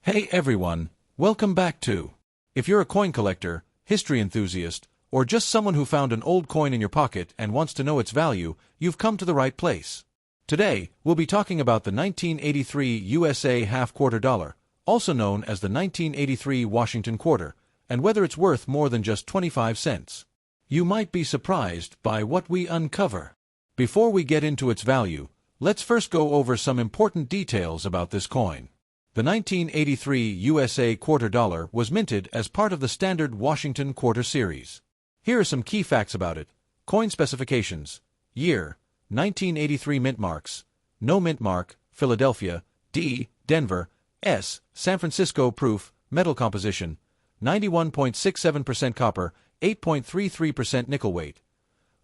Hey everyone, welcome back to. If you're a coin collector, history enthusiast, or just someone who found an old coin in your pocket and wants to know its value, you've come to the right place. Today, we'll be talking about the 1983 USA half-quarter dollar, also known as the 1983 Washington quarter, and whether it's worth more than just 25 cents. You might be surprised by what we uncover. Before we get into its value, let's first go over some important details about this coin. The 1983 USA quarter dollar was minted as part of the standard Washington quarter series. Here are some key facts about it. Coin specifications. Year, 1983 mint marks. No mint mark, Philadelphia. D, Denver. S, San Francisco proof, metal composition. 91.67% copper, 8.33% nickel weight.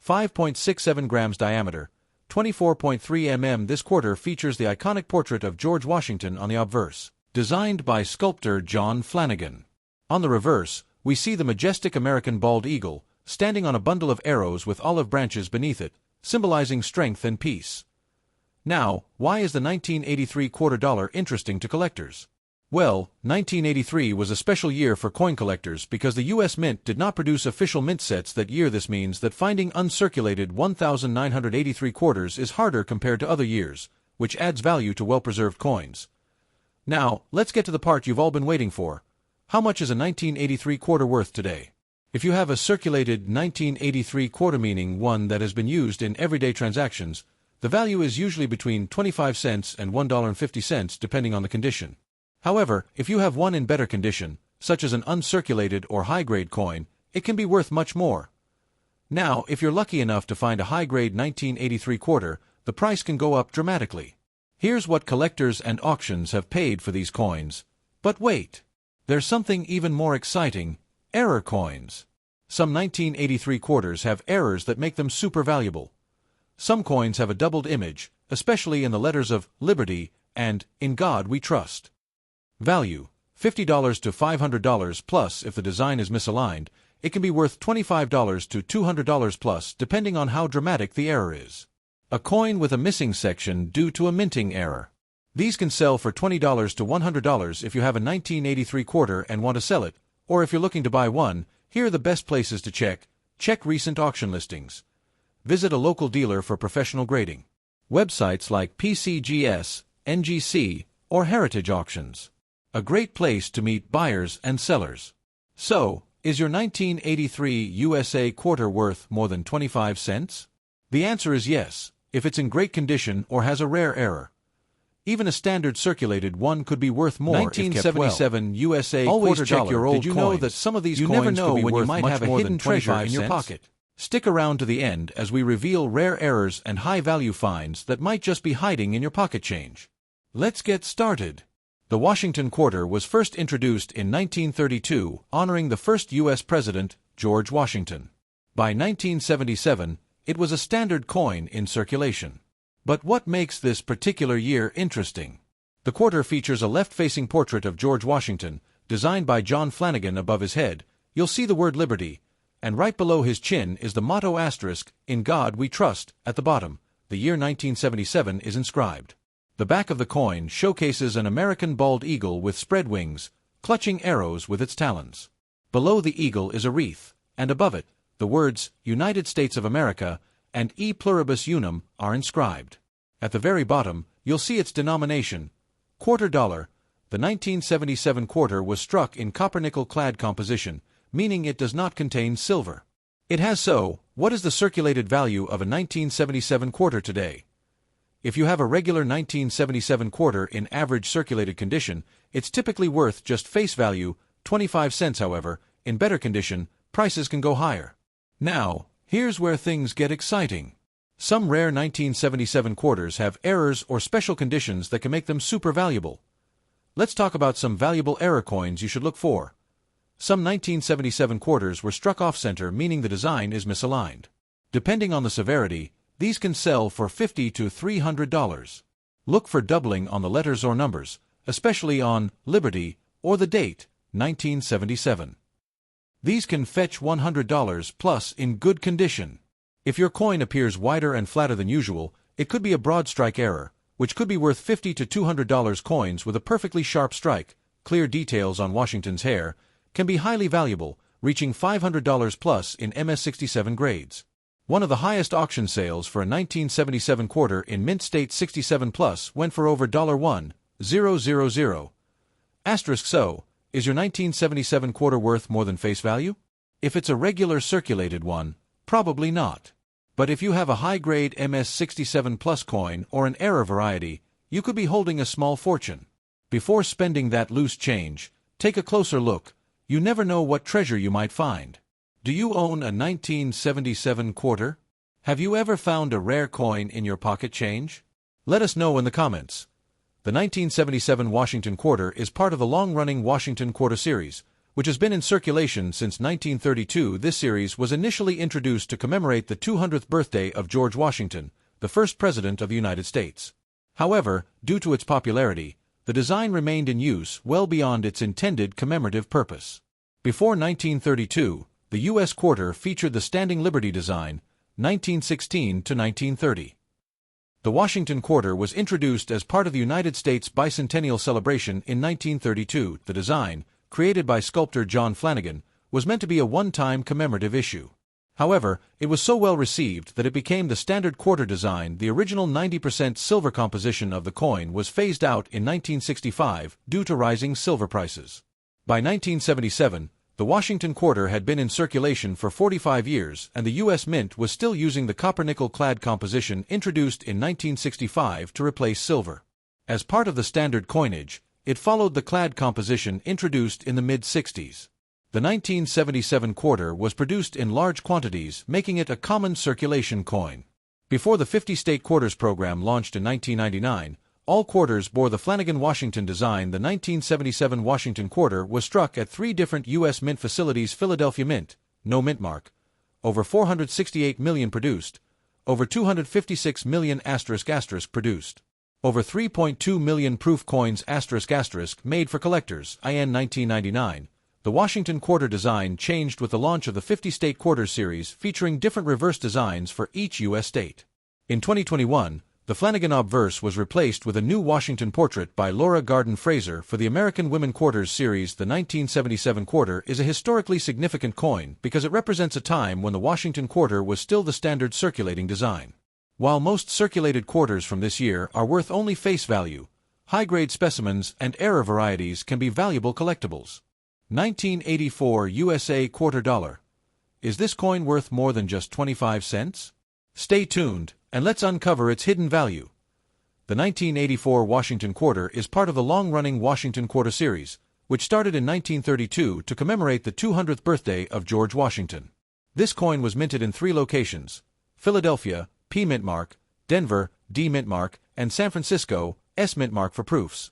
5.67 grams diameter. 24.3 mm. This quarter features the iconic portrait of George Washington on the obverse, designed by sculptor John Flanagan. On the reverse, we see the majestic American bald eagle, standing on a bundle of arrows with olive branches beneath it, symbolizing strength and peace. Now, why is the 1983 quarter dollar interesting to collectors? Well, 1983 was a special year for coin collectors because the U.S. Mint did not produce official mint sets that year. This means that finding uncirculated 1,983 quarters is harder compared to other years, which adds value to well-preserved coins. Now, let's get to the part you've all been waiting for. How much is a 1983 quarter worth today? If you have a circulated 1983 quarter, meaning one that has been used in everyday transactions, the value is usually between 25 cents and $1.50 depending on the condition. However, if you have one in better condition, such as an uncirculated or high-grade coin, it can be worth much more. Now, if you're lucky enough to find a high-grade 1983 quarter, the price can go up dramatically. Here's what collectors and auctions have paid for these coins. But wait! There's something even more exciting: error coins. Some 1983 quarters have errors that make them super valuable. Some coins have a doubled image, especially in the letters of Liberty and In God We Trust. Value: $50 to $500 plus. If the design is misaligned, it can be worth $25 to $200 plus depending on how dramatic the error is. A coin with a missing section due to a minting error. These can sell for $20 to $100 if you have a 1983 quarter and want to sell it, or if you're looking to buy one. Here are the best places to check. Check recent auction listings. Visit a local dealer for professional grading. Websites like PCGS, NGC, or Heritage Auctions. A great place to meet buyers and sellers. So, is your 1983 USA quarter worth more than 25 cents? The answer is yes, if it's in great condition or has a rare error. Even a standard circulated one could be worth more. 1977 if kept well. USA Always quarter check dollar. your old Did you know coins. that some of these You coins never know could be when you worth might much have a more hidden than treasure 25 in your cents? pocket? Stick around to the end as we reveal rare errors and high-value finds that might just be hiding in your pocket change. Let's get started. The Washington quarter was first introduced in 1932, honoring the first U.S. President, George Washington. By 1977, it was a standard coin in circulation. But what makes this particular year interesting? The quarter features a left-facing portrait of George Washington, designed by John Flanagan. Above his head, you'll see the word Liberty, and right below his chin is the motto asterisk, In God We Trust. At the bottom, the year 1977 is inscribed. The back of the coin showcases an American bald eagle with spread wings, clutching arrows with its talons. Below the eagle is a wreath, and above it, the words United States of America and E Pluribus Unum are inscribed. At the very bottom, you'll see its denomination, quarter dollar. The 1977 quarter was struck in copper-nickel clad composition, meaning it does not contain silver. It has. So, what is the circulated value of a 1977 quarter today? If you have a regular 1977 quarter in average circulated condition, it's typically worth just face value, 25 cents. However, in better condition, prices can go higher. Now, here's where things get exciting. Some rare 1977 quarters have errors or special conditions that can make them super valuable. Let's talk about some valuable error coins you should look for. Some 1977 quarters were struck off-center, meaning the design is misaligned. Depending on the severity, these can sell for $50 to $300. Look for doubling on the letters or numbers, especially on Liberty or the date, 1977. These can fetch $100 plus in good condition. If your coin appears wider and flatter than usual, it could be a broad strike error, which could be worth $50 to $200. Coins with a perfectly sharp strike, clear details on Washington's hair, can be highly valuable, reaching $500 plus in MS-67 grades. One of the highest auction sales for a 1977 quarter in Mint State 67 Plus went for over $1,000. So, is your 1977 quarter worth more than face value? If it's a regular circulated one, probably not. But if you have a high-grade MS-67 Plus coin or an error variety, you could be holding a small fortune. Before spending that loose change, take a closer look. You never know what treasure you might find. Do you own a 1977 quarter? Have you ever found a rare coin in your pocket change? Let us know in the comments. The 1977 Washington quarter is part of the long-running Washington Quarter series, which has been in circulation since 1932. This series was initially introduced to commemorate the 200th birthday of George Washington, the first President of the United States. However, due to its popularity, the design remained in use well beyond its intended commemorative purpose. Before 1932, the U.S. quarter featured the Standing Liberty design, 1916 to 1930. The Washington quarter was introduced as part of the United States bicentennial celebration in 1932. The design, created by sculptor John Flanagan, was meant to be a one-time commemorative issue. However, it was so well received that it became the standard quarter design. The original 90% silver composition of the coin was phased out in 1965 due to rising silver prices. By 1977, the Washington quarter had been in circulation for 45 years, and the U.S. Mint was still using the copper-nickel clad composition introduced in 1965 to replace silver. As part of the standard coinage, it followed the clad composition introduced in the mid-60s. The 1977 quarter was produced in large quantities, making it a common circulation coin. Before the 50-state quarters program launched in 1999, all quarters bore the Flanagan-Washington design. The 1977 Washington quarter was struck at 3 different U.S. Mint facilities: Philadelphia Mint, no mint mark, over 468 million produced, over 256 million ** produced, over 3.2 million proof coins ** made for collectors. In 1999, the Washington quarter design changed with the launch of the 50-state quarters series, featuring different reverse designs for each U.S. state. In 2021, the Flanagan obverse was replaced with a new Washington portrait by Laura Garden Fraser for the American Women Quarters series. The 1977 quarter is a historically significant coin because it represents a time when the Washington quarter was still the standard circulating design. While most circulated quarters from this year are worth only face value, high-grade specimens and error varieties can be valuable collectibles. 1984 USA quarter dollar. Is this coin worth more than just 25 cents? Stay tuned, and let's uncover its hidden value. The 1984 Washington quarter is part of the long-running Washington Quarter series, which started in 1932 to commemorate the 200th birthday of George Washington. This coin was minted in 3 locations: Philadelphia, P mint mark, Denver, D mint mark, and San Francisco, S mint mark for proofs.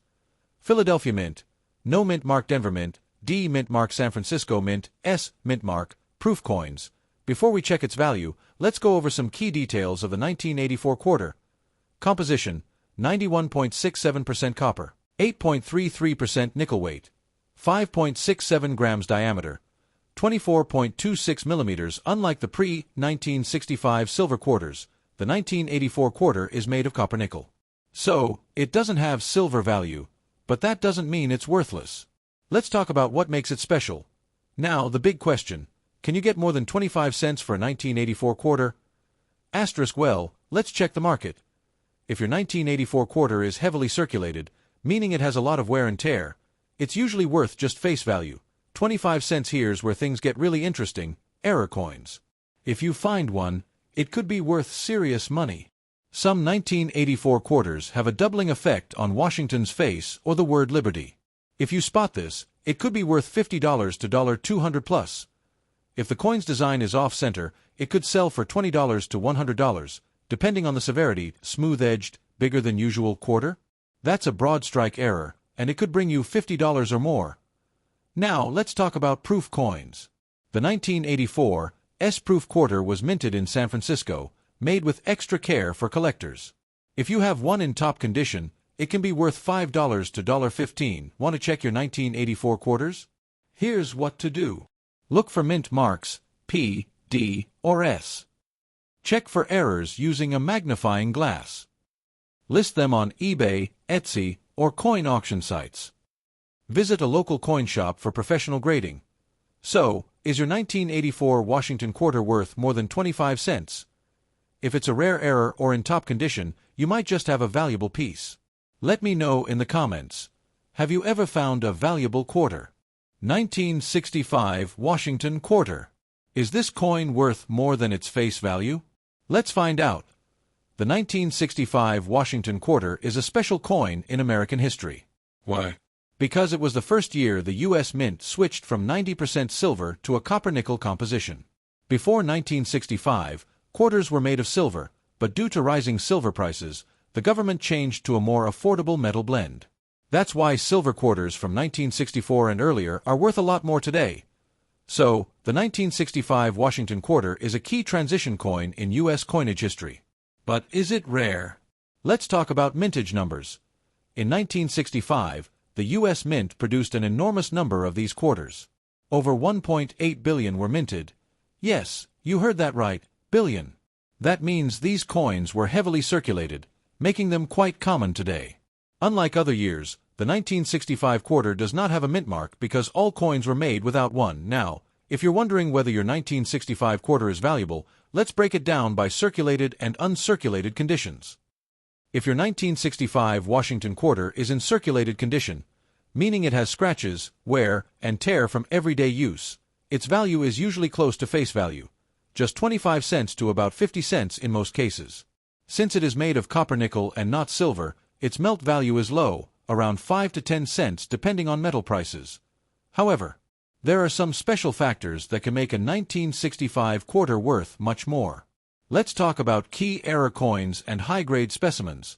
Philadelphia Mint, no mint mark. Denver Mint, D mint mark. San Francisco Mint, S mint mark, proof coins. Before we check its value, let's go over some key details of the 1984 quarter. Composition: 91.67% copper, 8.33% nickel weight, 5.67 grams diameter, 24.26 millimeters. Unlike the pre-1965 silver quarters, the 1984 quarter is made of copper-nickel. So, it doesn't have silver value, but that doesn't mean it's worthless. Let's talk about what makes it special. Now, the big question: can you get more than 25 cents for a 1984 quarter? Well, let's check the market. If your 1984 quarter is heavily circulated, meaning it has a lot of wear and tear, it's usually worth just face value. 25 cents. Here's where things get really interesting: error coins. If you find one, it could be worth serious money. Some 1984 quarters have a doubling effect on Washington's face or the word Liberty. If you spot this, it could be worth $50 to $200 plus. If the coin's design is off-center, it could sell for $20 to $100, depending on the severity. Smooth-edged, bigger than usual quarter? That's a broad strike error, and it could bring you $50 or more. Now, let's talk about proof coins. The 1984 S-proof quarter was minted in San Francisco, made with extra care for collectors. If you have one in top condition, it can be worth $5 to $15. Want to check your 1984 quarters? Here's what to do. Look for mint marks, P, D, or S. Check for errors using a magnifying glass. List them on eBay, Etsy, or coin auction sites. Visit a local coin shop for professional grading. So, is your 1984 Washington quarter worth more than 25 cents? If it's a rare error or in top condition, you might just have a valuable piece. Let me know in the comments. Have you ever found a valuable quarter? 1965 Washington quarter. Is this coin worth more than its face value? Let's find out. The 1965 Washington quarter is a special coin in American history. Why? Because it was the first year the U.S. Mint switched from 90% silver to a copper-nickel composition. Before 1965, quarters were made of silver, but due to rising silver prices, the government changed to a more affordable metal blend. That's why silver quarters from 1964 and earlier are worth a lot more today. So, the 1965 Washington quarter is a key transition coin in U.S. coinage history. But is it rare? Let's talk about mintage numbers. In 1965, the U.S. Mint produced an enormous number of these quarters. Over 1.8 billion were minted. Yes, you heard that right, billion. That means these coins were heavily circulated, making them quite common today. Unlike other years, the 1965 quarter does not have a mint mark because all coins were made without one. Now, if you're wondering whether your 1965 quarter is valuable, let's break it down by circulated and uncirculated conditions. If your 1965 Washington quarter is in circulated condition, meaning it has scratches, wear, and tear from everyday use, its value is usually close to face value, just 25 cents to about 50 cents in most cases. Since it is made of copper-nickel and not silver, its melt value is low, around 5 to 10 cents depending on metal prices. However, there are some special factors that can make a 1965 quarter worth much more. Let's talk about key era coins and high-grade specimens.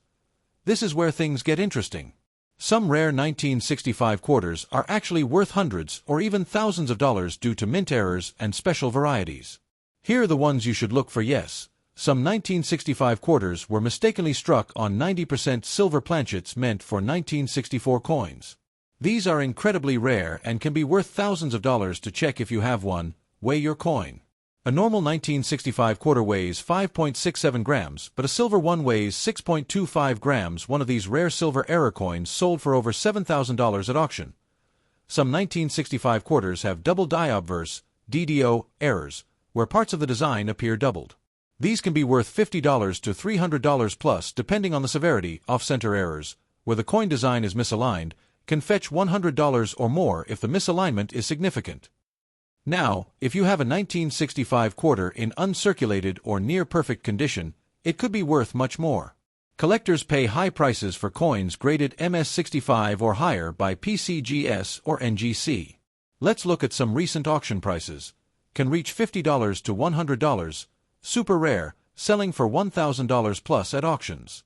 This is where things get interesting. Some rare 1965 quarters are actually worth hundreds or even thousands of dollars due to mint errors and special varieties. Here are the ones you should look for. Yes, some 1965 quarters were mistakenly struck on 90% silver planchets meant for 1964 coins. These are incredibly rare and can be worth thousands of dollars. To check if you have one, weigh your coin. A normal 1965 quarter weighs 5.67 grams, but a silver one weighs 6.25 grams. One of these rare silver era coins sold for over $7,000 at auction. Some 1965 quarters have double die obverse (DDO) errors, where parts of the design appear doubled. These can be worth $50 to $300 plus depending on the severity. Off-center errors, where the coin design is misaligned, can fetch $100 or more if the misalignment is significant. Now, if you have a 1965 quarter in uncirculated or near-perfect condition, it could be worth much more. Collectors pay high prices for coins graded MS65 or higher by PCGS or NGC. Let's look at some recent auction prices. Can reach $50 to $100, super rare, selling for $1,000 plus at auctions.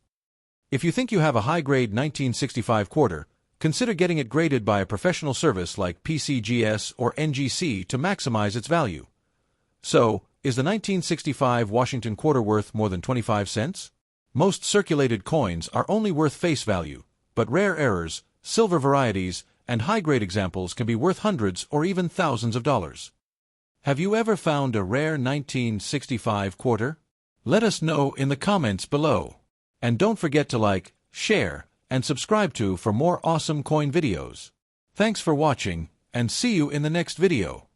If you think you have a high-grade 1965 quarter, consider getting it graded by a professional service like PCGS or NGC to maximize its value. So, is the 1965 Washington quarter worth more than 25 cents? Most circulated coins are only worth face value, but rare errors, silver varieties, and high-grade examples can be worth hundreds or even thousands of dollars. Have you ever found a rare 1965 quarter? Let us know in the comments below. And don't forget to like, share, and subscribe for more awesome coin videos. Thanks for watching, and see you in the next video.